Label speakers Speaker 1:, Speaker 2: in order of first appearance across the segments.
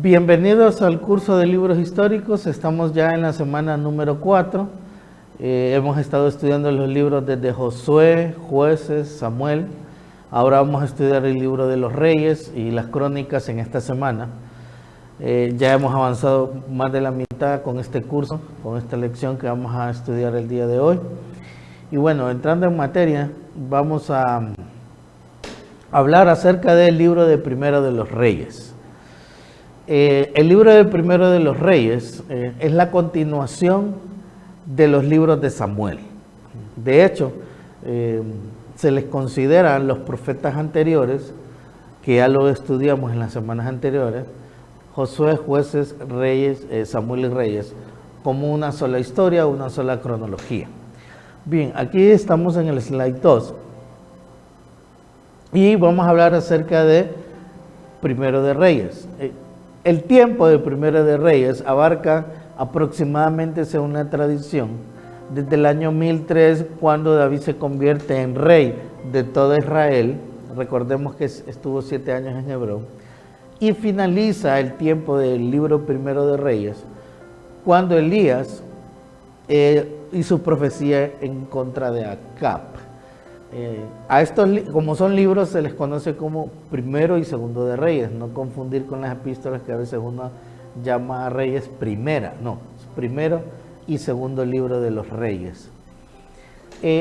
Speaker 1: Bienvenidos al curso de libros históricos. Estamos ya en la semana número 4. Hemos estado estudiando los libros desde Josué, Jueces, Samuel. Ahora vamos a estudiar el libro de los Reyes y las Crónicas en esta semana. Ya hemos avanzado más de la mitad con este curso, con esta lección que vamos a estudiar el día de hoy. Y bueno, entrando en materia, vamos a hablar acerca del libro de Primero de los Reyes. El libro de Primero de los Reyes es la continuación de los libros de Samuel. De hecho, se les considera los profetas anteriores, que ya lo estudiamos en las semanas anteriores, Josué, Jueces, Reyes, Samuel y Reyes, como una sola historia, una sola cronología. Bien, aquí estamos en el slide 2 y vamos a hablar acerca de Primero de Reyes. El tiempo de Primero de Reyes abarca aproximadamente, según la tradición, desde el año 1003, cuando David se convierte en rey de todo Israel. Recordemos que estuvo 7 años en Hebrón. Y finaliza el tiempo del libro Primero de Reyes, cuando Elías hizo profecía en contra de Acab. A estos, como son libros, se les conoce como Primero y Segundo de Reyes, no confundir con las epístolas que a veces uno llama a Reyes primera, no, es Primero y Segundo libro de los Reyes.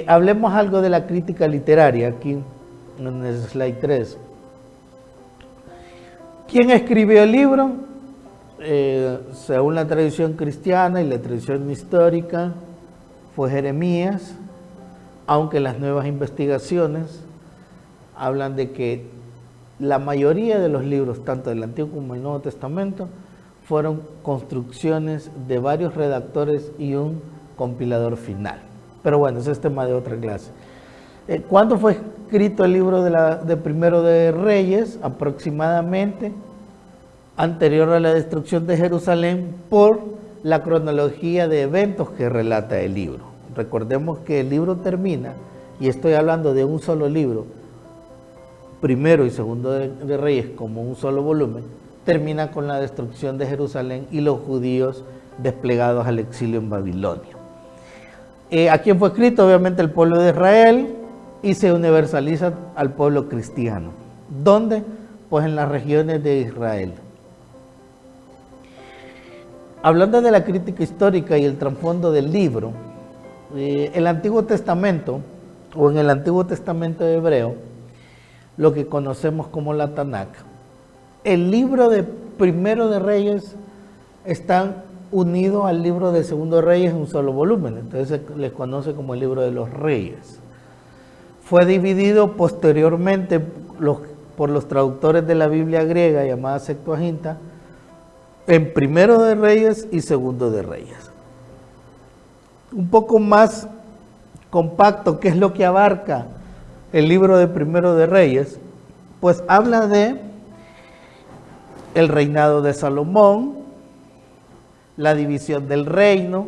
Speaker 1: Hablemos algo de la crítica literaria aquí en el slide 3. ¿Quién escribió el libro? Según la tradición cristiana y la tradición histórica, fue Jeremías, aunque las nuevas investigaciones hablan de que la mayoría de los libros, tanto del Antiguo como del Nuevo Testamento, fueron construcciones de varios redactores y un compilador final. Pero bueno, ese es tema de otra clase. ¿Cuándo fue escrito el libro de Primero de Reyes? Aproximadamente anterior a la destrucción de Jerusalén, por la cronología de eventos que relata el libro. Recordemos que el libro termina, y estoy hablando de un solo libro, Primero y Segundo de Reyes como un solo volumen, termina con la destrucción de Jerusalén y los judíos desplegados al exilio en Babilonia. ¿A quién fue escrito? Obviamente el pueblo de Israel, y se universaliza al pueblo cristiano. ¿Dónde? Pues en las regiones de Israel. Hablando de la crítica histórica y el trasfondo del libro, el Antiguo Testamento, o en el Antiguo Testamento hebreo, lo que conocemos como la Tanakh, el libro de Primero de Reyes está unido al libro de Segundo de Reyes en un solo volumen, entonces se les conoce como el libro de los Reyes. Fue dividido posteriormente por los traductores de la Biblia griega llamada Septuaginta en Primero de Reyes y Segundo de Reyes. Un poco más compacto, ¿qué es lo que abarca el libro de Primero de Reyes? Pues habla de el reinado de Salomón, la división del reino,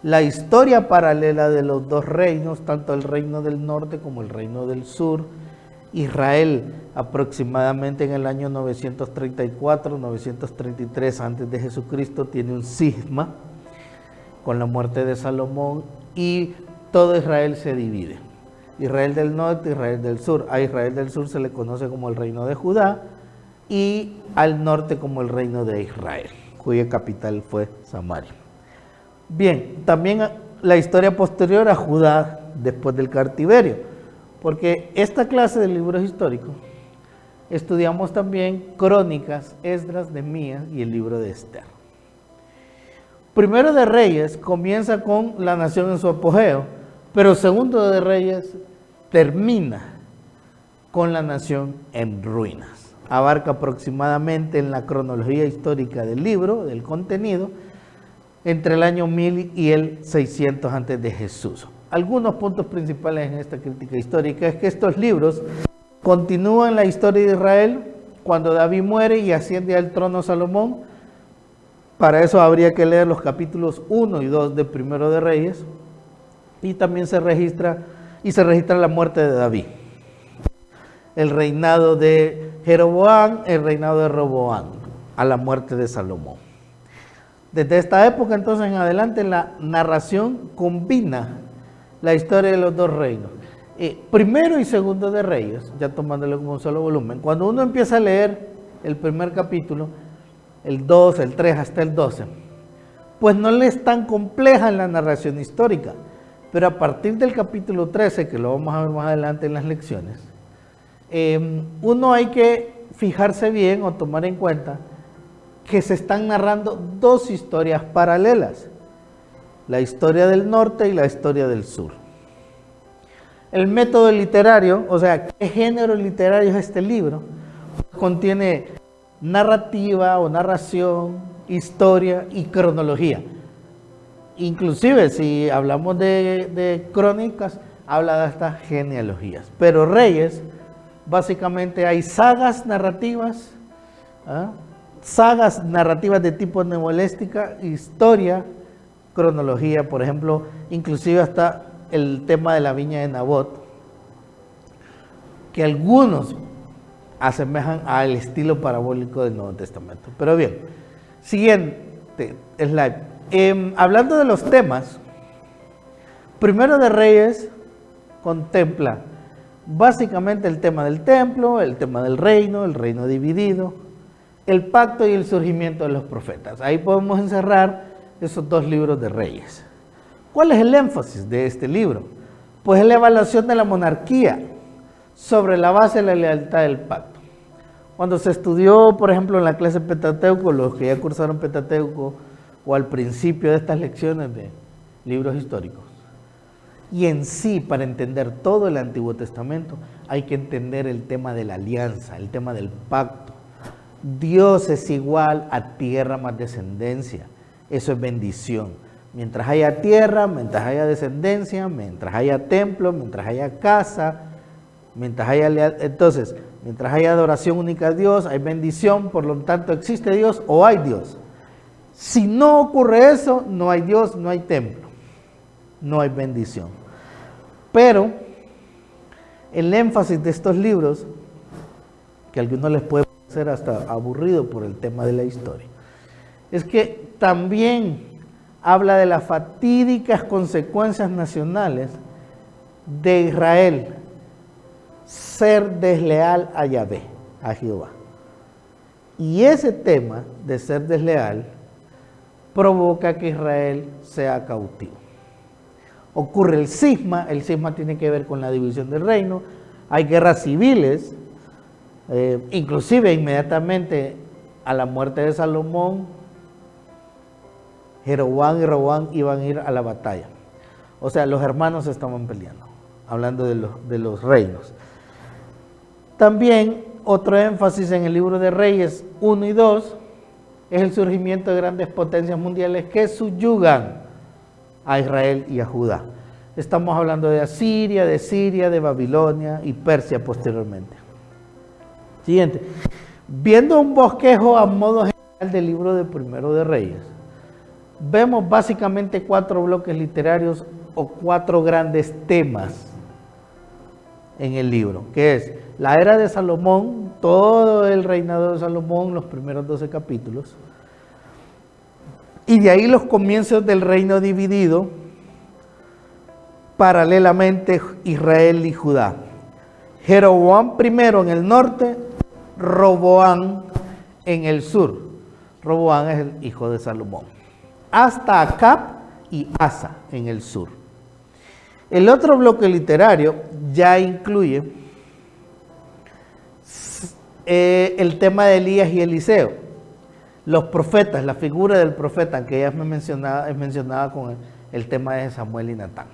Speaker 1: la historia paralela de los dos reinos, tanto el reino del norte como el reino del sur. Israel aproximadamente en el año 934-933 antes de Jesucristo tiene un cisma con la muerte de Salomón, y todo Israel se divide. Israel del norte, Israel del sur. A Israel del sur se le conoce como el reino de Judá y al norte como el reino de Israel, cuya capital fue Samaria. Bien, también la historia posterior a Judá después del cautiverio, porque esta clase de libros históricos estudiamos también Crónicas, Esdras, Nehemías y el libro de Esther. Primero de Reyes comienza con la nación en su apogeo, pero Segundo de Reyes termina con la nación en ruinas. Abarca aproximadamente en la cronología histórica del libro, del contenido, entre el año 1000 y el 600 antes de Jesús. Algunos puntos principales en esta crítica histórica es que estos libros continúan la historia de Israel cuando David muere y asciende al trono Salomón. Para eso habría que leer los capítulos 1 y 2 de Primero de Reyes, y también se registra la muerte de David. el reinado de Jeroboam, el reinado de Roboam, a la muerte de Salomón. Desde esta época entonces en adelante la narración combina la historia de los dos reinos. Primero y segundo de Reyes, ya tomándolo como un solo volumen. Cuando uno empieza a leer el primer capítulo, el 2, el 3 hasta el 12, pues no le es tan compleja en la narración histórica, pero a partir del capítulo 13, que lo vamos a ver más adelante en las lecciones, uno hay que fijarse bien o tomar en cuenta que se están narrando dos historias paralelas, la historia del norte y la historia del sur. El método literario, o sea, ¿qué género literario es este libro? Contiene narrativa o narración, historia y cronología. Inclusive si hablamos de crónicas, habla de estas genealogías. Pero Reyes, básicamente hay sagas narrativas, sagas narrativas de tipo novelística, historia, cronología, por ejemplo, inclusive hasta el tema de la viña de Nabot, que algunos asemejan al estilo parabólico del Nuevo Testamento. Pero bien, siguiente slide. Hablando de los temas, Primero de Reyes contempla básicamente el tema del templo, el tema del reino, el reino dividido, el pacto y el surgimiento de los profetas. Ahí podemos encerrar esos dos libros de Reyes. ¿Cuál es el énfasis de este libro? Pues es la evaluación de la monarquía sobre la base de la lealtad del pacto. Cuando se estudió, por ejemplo, en la clase Pentateuco, los que ya cursaron Pentateuco, o al principio de estas lecciones de libros históricos, y en sí, para entender todo el Antiguo Testamento, hay que entender el tema de la alianza, el tema del pacto. Dios es igual a tierra más descendencia. Eso es bendición. Mientras haya tierra, mientras haya descendencia, mientras haya templo, mientras haya casa, mientras haya entonces, mientras haya adoración única a Dios, hay bendición, por lo tanto existe Dios o hay Dios. Si no ocurre eso, no hay Dios, no hay templo, no hay bendición. Pero el énfasis de estos libros, que a algunos les puede parecer hasta aburrido por el tema de la historia, es que también habla de las fatídicas consecuencias nacionales de Israel ser desleal a Yahvé, a Jehová. Y ese tema de ser desleal provoca que Israel sea cautivo. Ocurre el cisma tiene que ver con la división del reino, hay guerras civiles, inclusive inmediatamente a la muerte de Salomón, Jeroboam y Roboam iban a ir a la batalla. O sea, los hermanos estaban peleando, hablando de los reinos. También otro énfasis en el libro de Reyes 1 y 2 es el surgimiento de grandes potencias mundiales que subyugan a Israel y a Judá. Estamos hablando de Asiria, de Siria, de Babilonia y Persia posteriormente. Siguiente. Viendo un bosquejo a modo general del libro de Primero de Reyes, vemos básicamente 4 bloques literarios o 4 grandes temas en el libro, que es la era de Salomón, todo el reinado de Salomón, los primeros 12 capítulos, y de ahí los comienzos del reino dividido, paralelamente Israel y Judá. Jeroboam primero en el norte, Roboam en el sur. Roboam es el hijo de Salomón. Hasta Acab y Asa en el sur. El otro bloque literario ya incluye el tema de Elías y Eliseo, los profetas, la figura del profeta que ya es mencionada con el tema de Samuel y Natán.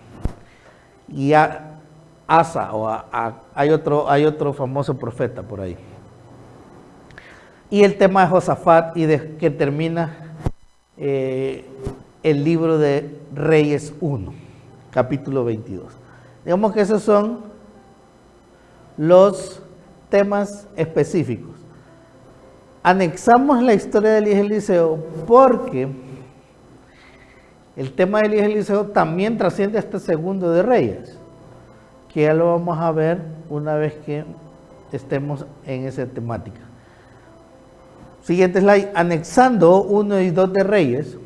Speaker 1: Y Asa, hay otro famoso profeta por ahí. Y el tema de Josafat que termina el libro de Reyes 1, capítulo 22. Digamos que esos son los temas específicos. Anexamos la historia de Elías y Eliseo porque el tema de Elías y Eliseo también trasciende hasta el segundo de Reyes, que ya lo vamos a ver una vez que estemos en esa temática. Siguiente slide, anexando 1 y 2 de Reyes.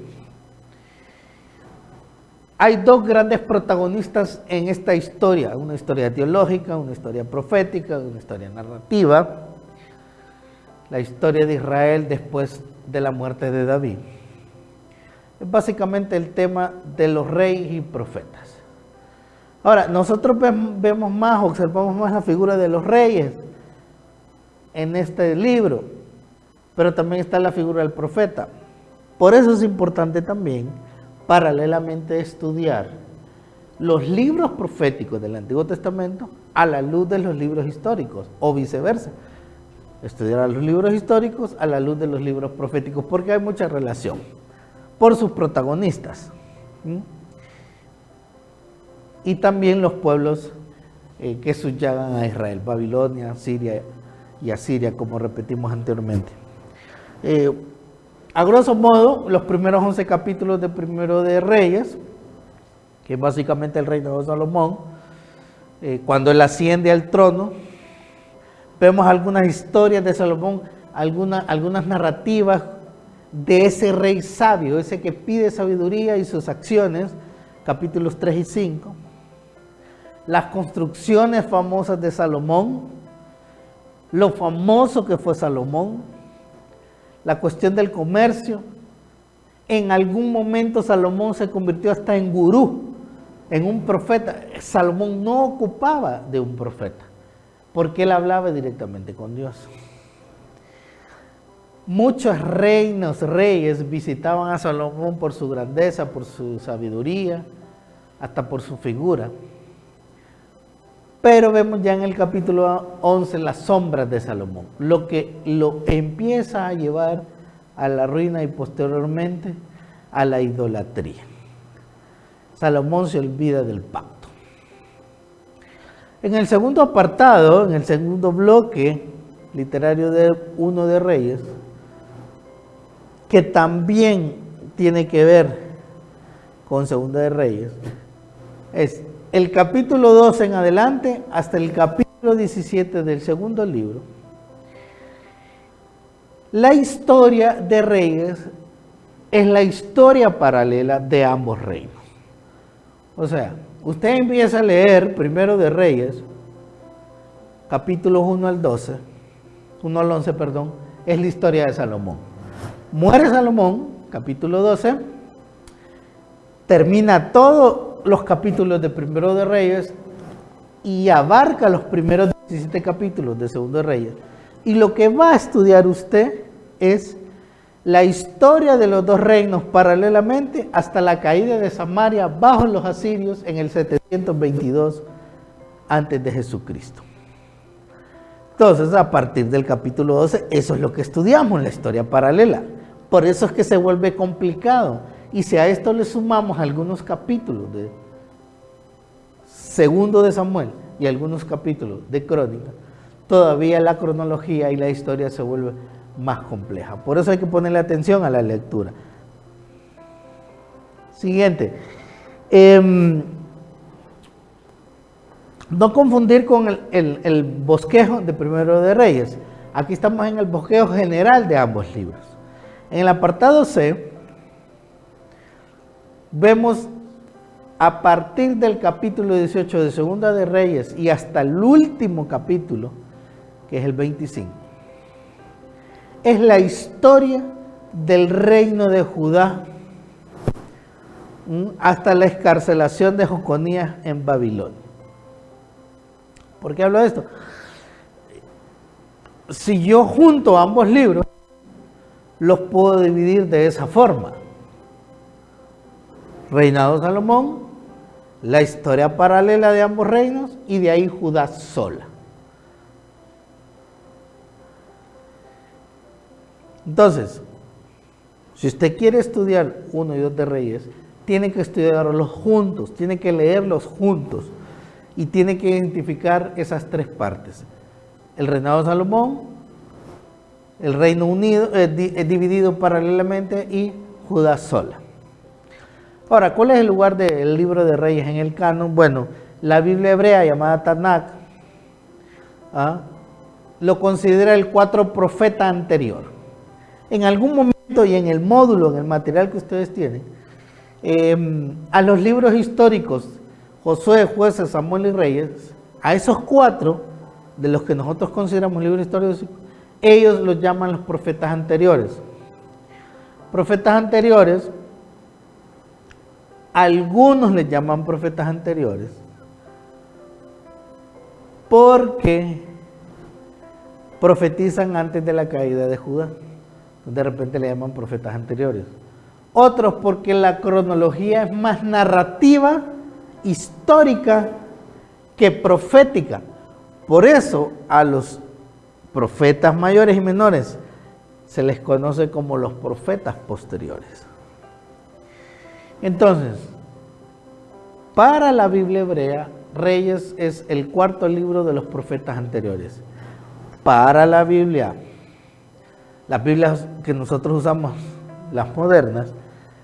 Speaker 1: Hay dos grandes protagonistas en esta historia, una historia teológica, una historia profética, una historia narrativa, la historia de Israel después de la muerte de David. Es básicamente el tema de los reyes y profetas. Ahora, nosotros vemos más, observamos más la figura de los reyes en este libro, pero también está la figura del profeta. Por eso es importante también, paralelamente, estudiar los libros proféticos del Antiguo Testamento a la luz de los libros históricos, o viceversa. Estudiar los libros históricos a la luz de los libros proféticos, porque hay mucha relación por sus protagonistas. Y también los pueblos que subyagan a Israel, Babilonia, Siria y Asiria, como repetimos anteriormente. A grosso modo, los primeros 11 capítulos de Primero de Reyes, que es básicamente el reino de Salomón, cuando él asciende al trono, vemos algunas historias de Salomón, algunas narrativas de ese rey sabio, ese que pide sabiduría y sus acciones, capítulos 3 y 5. Las construcciones famosas de Salomón, lo famoso que fue Salomón, la cuestión del comercio. En algún momento Salomón se convirtió hasta en gurú, en un profeta. Salomón no ocupaba de un profeta, porque él hablaba directamente con Dios. Muchos reyes visitaban a Salomón por su grandeza, por su sabiduría, hasta por su figura. Pero vemos ya en el capítulo 11 las sombras de Salomón, lo que lo empieza a llevar a la ruina y posteriormente a la idolatría. Salomón se olvida del pacto. En el segundo apartado, en el segundo bloque literario de 1 de Reyes, que también tiene que ver con 2 de Reyes, es el capítulo 12 en adelante hasta el capítulo 17 del segundo libro. La historia de Reyes es la historia paralela de ambos reinos. O sea, usted empieza a leer Primero de Reyes, capítulos 1 al 11, es la historia de Salomón. Muere Salomón, capítulo 12, termina todos los capítulos de Primero de Reyes y abarca los primeros 17 capítulos de 2 de Reyes. Y lo que va a estudiar usted es la historia de los dos reinos paralelamente hasta la caída de Samaria bajo los asirios en el 722 antes de Jesucristo. Entonces, a partir del capítulo 12, eso es lo que estudiamos, la historia paralela. Por eso es que se vuelve complicado. Y si a esto le sumamos algunos capítulos de 2 de Samuel y algunos capítulos de Crónicas, todavía la cronología y la historia se vuelve más compleja. Por eso hay que ponerle atención a la lectura. Siguiente. No confundir con el bosquejo de Primero de Reyes. Aquí estamos en el bosquejo general de ambos libros. En el apartado C, vemos a partir del capítulo 18 de 2 de Reyes y hasta el último capítulo, que es el 25, es la historia del reino de Judá hasta la excarcelación de Jeconías en Babilonia. ¿Por qué hablo de esto? Si yo junto ambos libros, los puedo dividir de esa forma. Reinado de Salomón, la historia paralela de ambos reinos y de ahí Judá sola. Entonces, si usted quiere estudiar 1 y 2 de Reyes, tiene que estudiarlos juntos, tiene que leerlos juntos y tiene que identificar esas tres partes. El reinado de Salomón, el Reino Unido dividido paralelamente y Judá sola. Ahora, ¿cuál es el lugar del libro de Reyes en el canon? Bueno, la Biblia hebrea llamada Tanakh lo considera el 4 profeta anterior. En algún momento y en el módulo, en el material que ustedes tienen, a los libros históricos, Josué, Jueces, Samuel y Reyes, a esos 4 de los que nosotros consideramos libros históricos, ellos los llaman los profetas anteriores. Profetas anteriores, algunos les llaman profetas anteriores porque profetizan antes de la caída de Judá. De repente le llaman profetas anteriores. Otros porque la cronología es más narrativa, histórica, que profética. Por eso a los profetas mayores y menores se les conoce como los profetas posteriores. Entonces, para la Biblia hebrea, Reyes es el 4.º libro de los profetas anteriores. Para la Biblia, las Biblias que nosotros usamos, las modernas,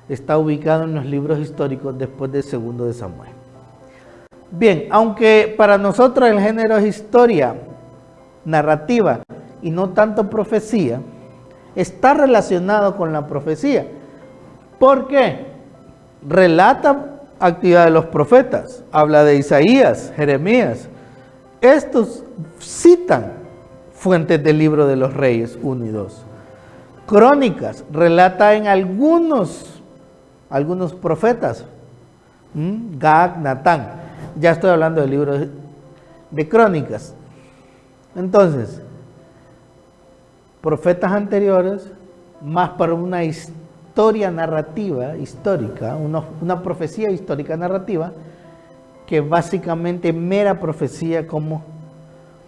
Speaker 1: está ubicado en los libros históricos después del 2 de Samuel. Bien, aunque para nosotros el género es historia, narrativa y no tanto profecía, está relacionado con la profecía. ¿Por qué? Relata actividad de los profetas, habla de Isaías, Jeremías. Estos citan fuentes del libro de los Reyes 1 y 2. Crónicas, relata en algunos profetas, Gad, Natán. Ya estoy hablando del libro de Crónicas. Entonces, profetas anteriores, más para una historia narrativa, histórica, una profecía histórica narrativa, que básicamente mera profecía como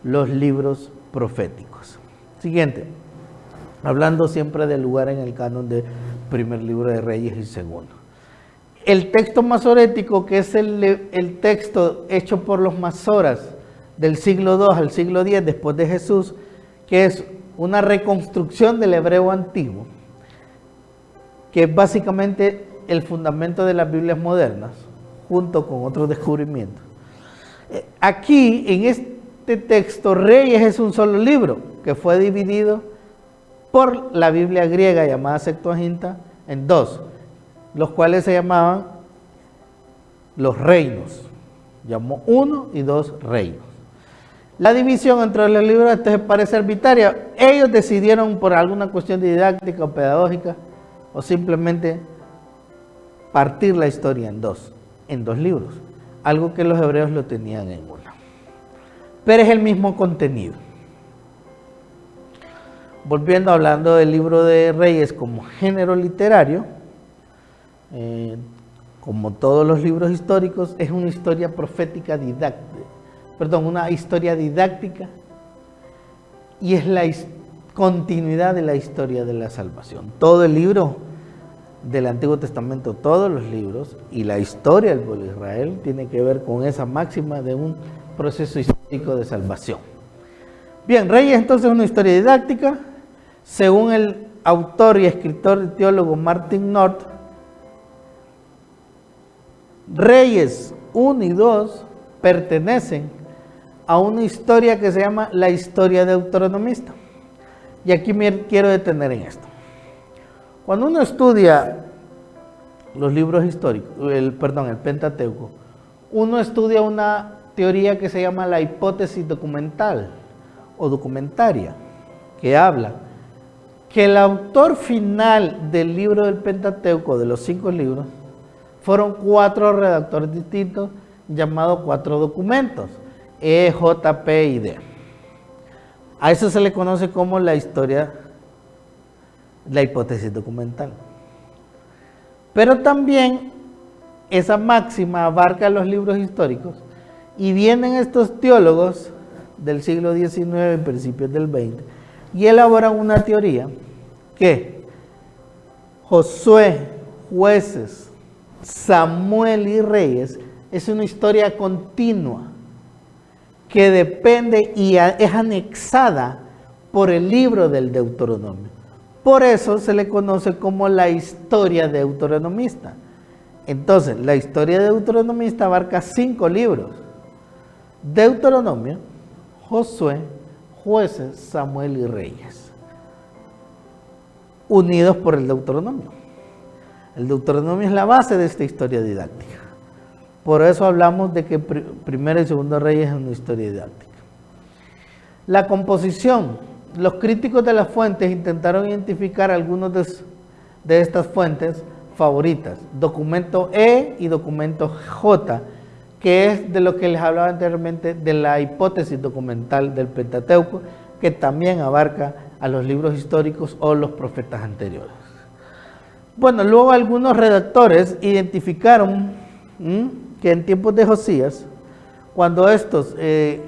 Speaker 1: los libros proféticos. Siguiente, hablando siempre del lugar en el canon del primer libro de Reyes y segundo. El texto masorético, que es el texto hecho por los masoras del siglo II al siglo X después de Jesús, que es una reconstrucción del hebreo antiguo, que es básicamente el fundamento de las Biblias modernas, junto con otros descubrimientos. Aquí, en este texto, Reyes es un solo libro, que fue dividido por la Biblia griega llamada Septuaginta en 2, los cuales se llamaban los reinos. Llamó 1 y 2 reinos. La división entre los libros parece arbitraria. Ellos decidieron por alguna cuestión didáctica o pedagógica, o simplemente partir la historia en dos libros, algo que los hebreos lo tenían en uno. Pero es el mismo contenido. Volviendo hablando del libro de Reyes como género literario, como todos los libros históricos, es una historia profética una historia didáctica, y es la continuidad de la historia de la salvación. Todo el libro del Antiguo Testamento, todos los libros y la historia del pueblo de Israel tiene que ver con esa máxima de un proceso histórico de salvación. Bien, Reyes entonces es una historia didáctica. Según el autor y escritor y teólogo Martin North, Reyes 1 y 2 pertenecen a una historia que se llama la historia deuteronomista. Y aquí me quiero detener en esto. Cuando uno estudia los libros históricos, el Pentateuco, uno estudia una teoría que se llama la hipótesis documental o documentaria, que habla que el autor final del libro del Pentateuco, de los 5 libros, fueron 4 redactores distintos llamados 4 documentos, E, J, P y D. A eso se le conoce como la hipótesis documental. Pero también esa máxima abarca los libros históricos, y vienen estos teólogos del siglo XIX y principios del XX y elaboran una teoría que Josué, Jueces, Samuel y Reyes es una historia continua que depende y es anexada por el libro del Deuteronomio. Por eso se le conoce como la historia deuteronomista. Entonces, la historia deuteronomista abarca 5 libros: Deuteronomio, Josué, Jueces, Samuel y Reyes, unidos por el Deuteronomio. El Deuteronomio es la base de esta historia didáctica. Por eso hablamos de que Primero y Segundo Reyes es una historia didáctica. La composición. Los críticos de las fuentes intentaron identificar algunos de estas fuentes favoritas. Documento E y documento J, que es de lo que les hablaba anteriormente, de la hipótesis documental del Pentateuco, que también abarca a los libros históricos o los profetas anteriores. Bueno, luego algunos redactores identificaron que en tiempos de Josías, cuando se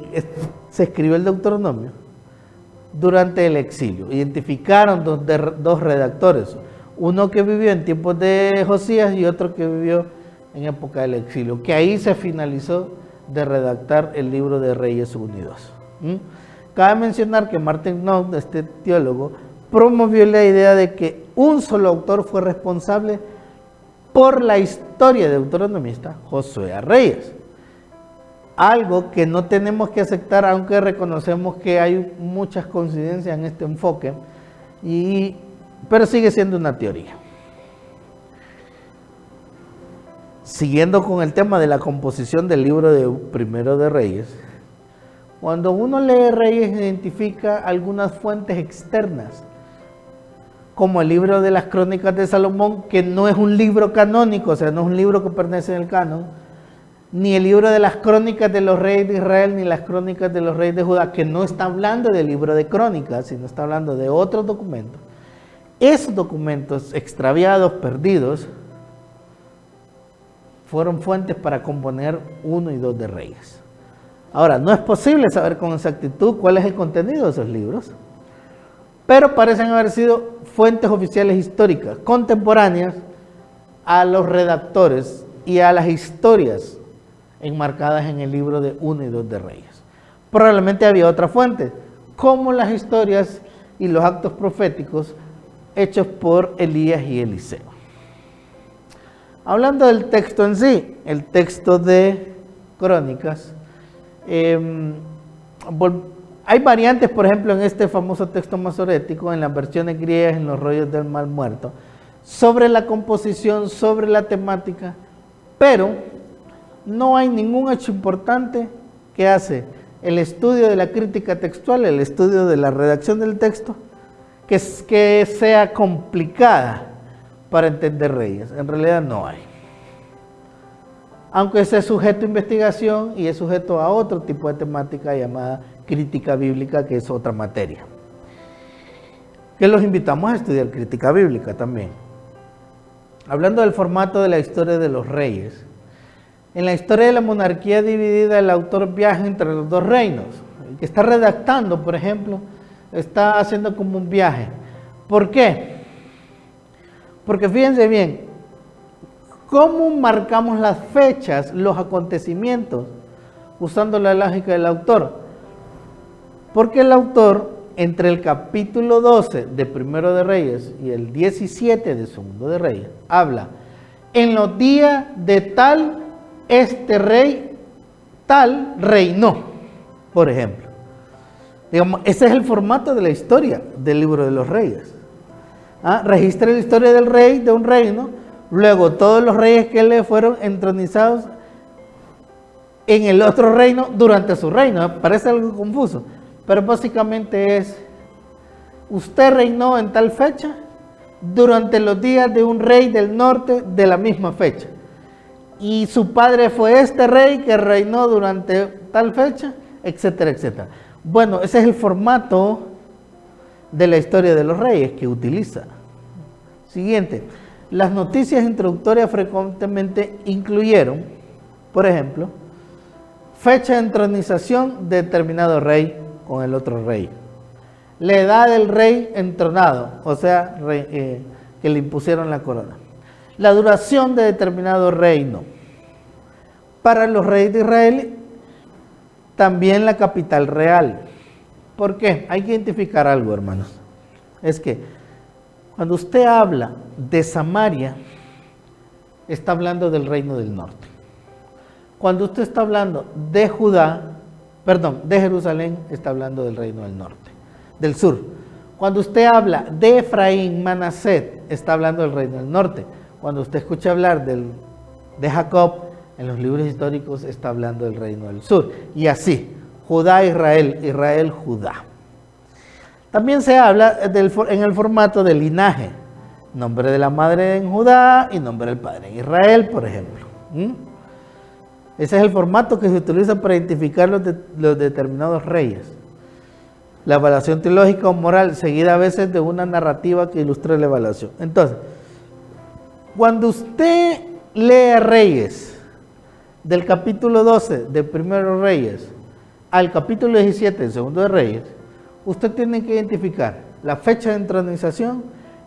Speaker 1: escribió el Deuteronomio, durante el exilio, identificaron dos redactores, uno que vivió en tiempos de Josías y otro que vivió en época del exilio, que ahí se finalizó de redactar el libro de Reyes Unidos. Cabe mencionar que Martin Knox, este teólogo, promovió la idea de que un solo autor fue responsable por la historia deuteronomista, Josué a Reyes. Algo que no tenemos que aceptar, aunque reconocemos que hay muchas coincidencias en este enfoque, pero sigue siendo una teoría. Siguiendo con el tema de la composición del libro de Primero de Reyes, cuando uno lee Reyes identifica algunas fuentes externas, como el libro de las Crónicas de Salomón, que no es un libro canónico, o sea, no es un libro que pertenece al canon, ni el libro de las Crónicas de los Reyes de Israel, ni las Crónicas de los Reyes de Judá, que no está hablando del libro de Crónicas, sino está hablando de otros documentos. Esos documentos extraviados, perdidos, fueron fuentes para componer 1 y 2 de Reyes. Ahora, no es posible saber con exactitud cuál es el contenido de esos libros, pero parecen haber sido fuentes oficiales históricas, contemporáneas a los redactores y a las historias enmarcadas en el libro de 1 y 2 de Reyes. Probablemente había otra fuente, como las historias y los actos proféticos hechos por Elías y Eliseo. Hablando del texto en sí, el texto de Crónicas, hay variantes, por ejemplo, en este famoso texto masorético, en las versiones griegas, en los rollos del Mar Muerto, sobre la composición, sobre la temática, pero no hay ningún hecho importante que hace el estudio de la crítica textual, el estudio de la redacción del texto, que sea complicada para entender Reyes. En realidad no hay. Aunque ese es sujeto a investigación y es sujeto a otro tipo de temática llamada crítica bíblica, que es otra materia. Que los invitamos a estudiar crítica bíblica también. Hablando del formato de la historia de los reyes, en la historia de la monarquía dividida, el autor viaja entre los dos reinos. El que está redactando, por ejemplo, está haciendo como un viaje. ¿Por qué? Porque fíjense bien, ¿cómo marcamos las fechas, los acontecimientos, usando la lógica del autor? Porque el autor, entre el capítulo 12 de Primero de Reyes y el 17 de Segundo de Reyes, habla, en los días de tal, este rey, tal, reinó, por ejemplo. Digamos, ese es el formato de la historia del libro de los reyes. Registra la historia del rey, de un reino, luego todos los reyes que le fueron entronizados en el otro reino durante su reino. Parece algo confuso, pero básicamente es, usted reinó en tal fecha durante los días de un rey del norte de la misma fecha. Y su padre fue este rey que reinó durante tal fecha, etcétera, etcétera. Bueno, ese es el formato de la historia de los reyes que utiliza. Siguiente, las noticias introductorias frecuentemente incluyeron, por ejemplo, fecha de entronización de determinado rey con el otro rey, la edad del rey entronado, o sea, que le impusieron la corona, la duración de determinado reino. Para los reyes de Israel, también la capital real. ¿Por qué? Hay que identificar algo, hermanos. Es que cuando usted habla de Samaria, está hablando del reino del norte. Cuando usted está hablando de Judá, perdón, de Jerusalén, está hablando del reino del norte, del sur. Cuando usted habla de Efraín, Manaset, está hablando del reino del norte. Cuando usted escucha hablar de Jacob, en los libros históricos está hablando del reino del sur. Y así, Judá, Israel, Israel, Judá. También se habla en el formato de linaje. Nombre de la madre en Judá y nombre del padre en Israel, por ejemplo. Ese es el formato que se utiliza para identificar los determinados reyes. La evaluación teológica o moral, seguida a veces de una narrativa que ilustre la evaluación. Entonces, cuando usted lee Reyes, del capítulo 12 de Primero Reyes al capítulo 17 del Segundo de Reyes, usted tiene que identificar la fecha de entronización,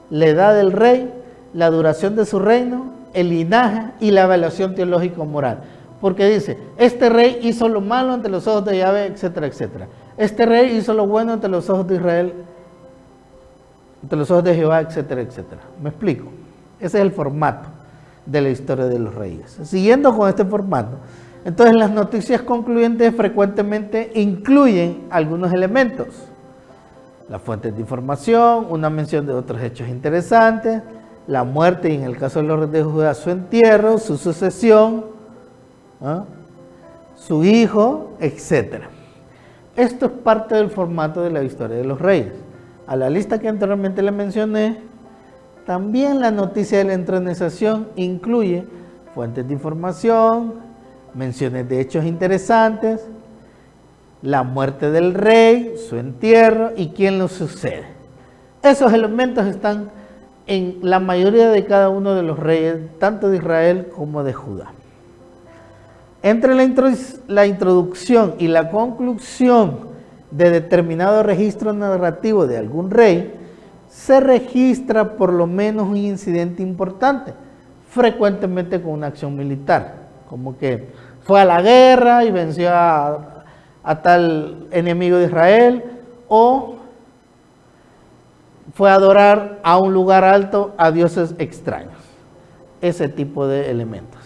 Speaker 1: la edad del rey, la duración de su reino, el linaje y la evaluación teológico-moral. Porque dice, este rey hizo lo malo ante los ojos de Yahvé, etcétera, etcétera. Este rey hizo lo bueno ante los ojos de Israel, ante los ojos de Jehová, etcétera, etcétera. ¿Me explico? Ese es el formato de la historia de los reyes. Siguiendo con este formato, entonces las noticias concluyentes frecuentemente incluyen algunos elementos. Las fuentes de información, una mención de otros hechos interesantes, la muerte y en el caso de los reyes de Judá su entierro, su sucesión, su hijo, etc. Esto es parte del formato de la historia de los reyes. A la lista que anteriormente le mencioné, también la noticia de la entronización incluye fuentes de información, menciones de hechos interesantes, la muerte del rey, su entierro y quién lo sucede. Esos elementos están en la mayoría de cada uno de los reyes, tanto de Israel como de Judá. Entre la introducción y la conclusión de determinado registro narrativo de algún rey, se registra por lo menos un incidente importante, frecuentemente con una acción militar, como que fue a la guerra y venció a tal enemigo de Israel, o fue a adorar a un lugar alto a dioses extraños. Ese tipo de elementos.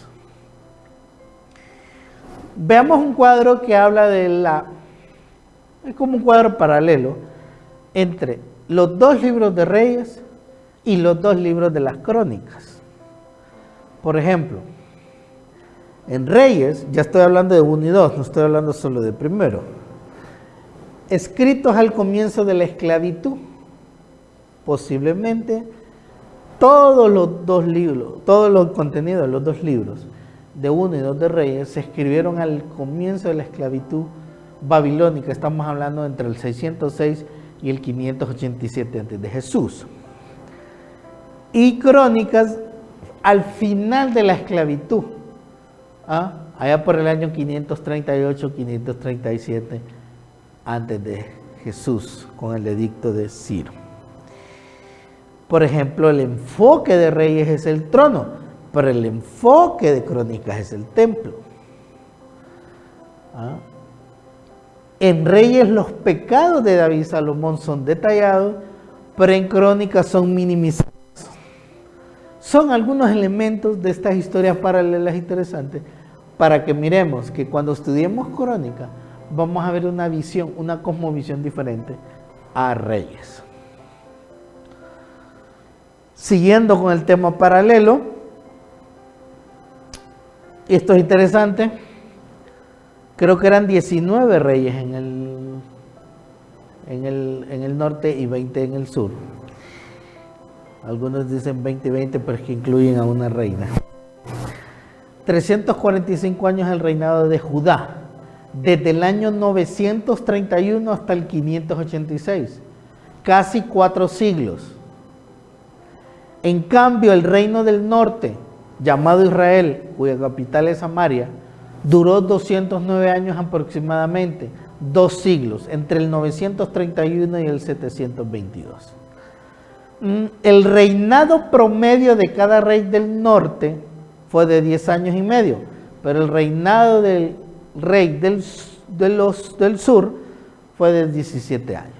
Speaker 1: Veamos un cuadro que habla es como un cuadro paralelo entre los dos libros de Reyes y los dos libros de las Crónicas. Por ejemplo, en Reyes, ya estoy hablando de 1 y 2, no estoy hablando solo de primero. Escritos al comienzo de la esclavitud, posiblemente todos los dos libros, todos los contenidos de los dos libros, de 1 y 2 de Reyes, se escribieron al comienzo de la esclavitud babilónica. Estamos hablando entre el 606 y el 587 antes de Jesús. Y Crónicas al final de la esclavitud, allá por el año 538, 537 antes de Jesús, con el edicto de Ciro. Por ejemplo, el enfoque de Reyes es el trono, pero el enfoque de Crónicas es el templo. En Reyes los pecados de David y Salomón son detallados, pero en Crónicas son minimizados. Son algunos elementos de estas historias paralelas interesantes para que miremos que cuando estudiemos Crónica vamos a ver una visión, una cosmovisión diferente a Reyes. Siguiendo con el tema paralelo, esto es interesante, creo que eran 19 reyes en el norte y 20 en el sur. Algunos dicen 20 y 20, pero es que incluyen a una reina. 345 años el reinado de Judá, desde el año 931 hasta el 586, casi 4 siglos. En cambio, el reino del norte, llamado Israel, cuya capital es Samaria, duró 209 años aproximadamente, 2 siglos, entre el 931 y el 722. El reinado promedio de cada rey del norte fue de 10 años y medio, pero el reinado del rey del sur fue de 17 años.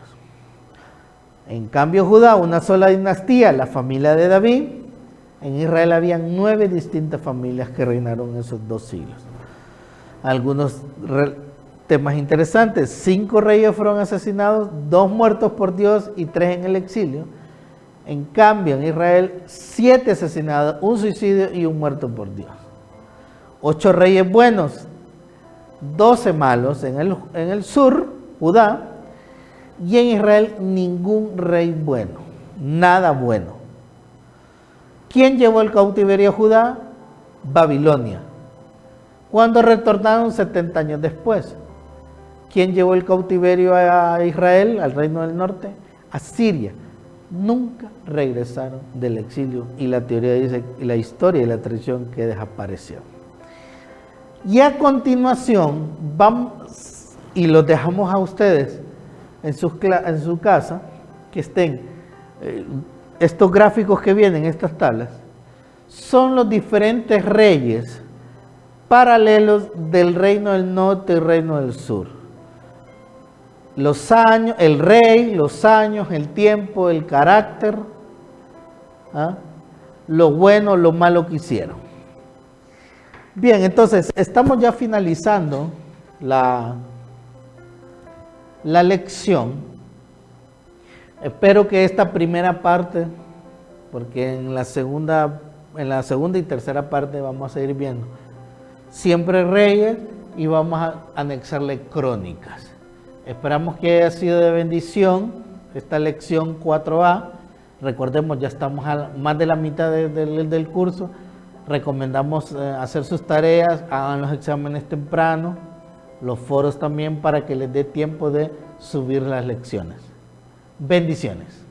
Speaker 1: En cambio, Judá, una sola dinastía, la familia de David. En Israel habían 9 distintas familias que reinaron esos 2 siglos. Algunos temas interesantes. 5 reyes fueron asesinados, 2 muertos por Dios y 3 en el exilio. En cambio, en Israel, 7 asesinados, 1 suicidio y 1 muerto por Dios. 8 reyes buenos, 12 malos en el sur, Judá, y en Israel ningún rey bueno, nada bueno. ¿Quién llevó el cautiverio a Judá? Babilonia. ¿Cuándo retornaron? 70 años después. ¿Quién llevó el cautiverio a Israel, al reino del norte? Asiria. Nunca regresaron del exilio y la teoría dice, y la historia y la tradición que desapareció. Y a continuación vamos y los dejamos a ustedes en su casa, que estén estos gráficos que vienen, estas tablas, son los diferentes reyes paralelos del reino del norte y reino del sur. Los años, el rey, los años, el tiempo, el carácter, lo bueno, lo malo que hicieron. Bien, entonces estamos ya finalizando la lección. Espero que esta primera parte, porque en la segunda y tercera parte vamos a seguir viendo siempre reyes y vamos a anexarle crónicas. Esperamos que haya sido de bendición esta lección 4A. Recordemos, ya estamos a más de la mitad del curso. Recomendamos hacer sus tareas, hagan los exámenes temprano, los foros también para que les dé tiempo de subir las lecciones. Bendiciones.